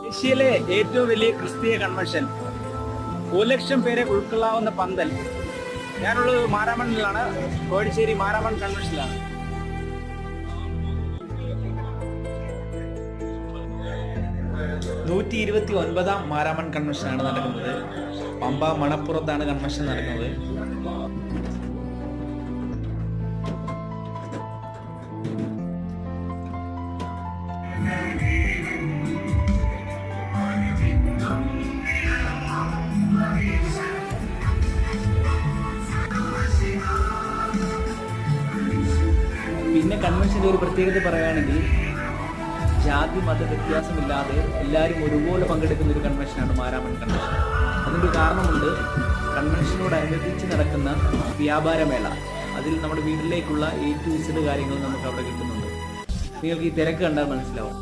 ഏഷ്യയിലെ ഏറ്റവും വലിയ ക്രിസ്തീയ കൺവെൻഷൻ 1,00,000 പേരെ ഉൾക്കൊള്ളാവുന്ന പന്തൽ. ഞാനുള്ളത് മാരാമണ്ണിലാണ്, കോഴിശ്ശേരി മാരാമൺ കൺവെൻഷനിലാണ്. ാം മാരാമൺ കൺവെൻഷനാണ് നടക്കുന്നത്. പമ്പ മണപ്പുറത്താണ് കൺവെൻഷൻ നടക്കുന്നത്. പിന്നെ കൺവെൻഷൻ്റെ ഒരു പ്രത്യേകത പറയുകയാണെങ്കിൽ ജാതി മത വ്യത്യാസമില്ലാതെ എല്ലാവരും ഒരുപോലെ പങ്കെടുക്കുന്ന ഒരു കൺവെൻഷനാണ് മാരാമൺ കൺവെൻഷൻ. അതിൻ്റെ കാരണമുണ്ട്, കൺവെൻഷനോടനുബന്ധിച്ച് നടക്കുന്ന വ്യാപാരമേള. അതിൽ നമ്മുടെ വീട്ടിലേക്കുള്ള A to Z കാര്യങ്ങൾ നമുക്ക് അവിടെ കിട്ടുന്നുണ്ട്. നിങ്ങൾക്ക് ഈ തിരക്ക് കണ്ടാൽ മനസ്സിലാവും.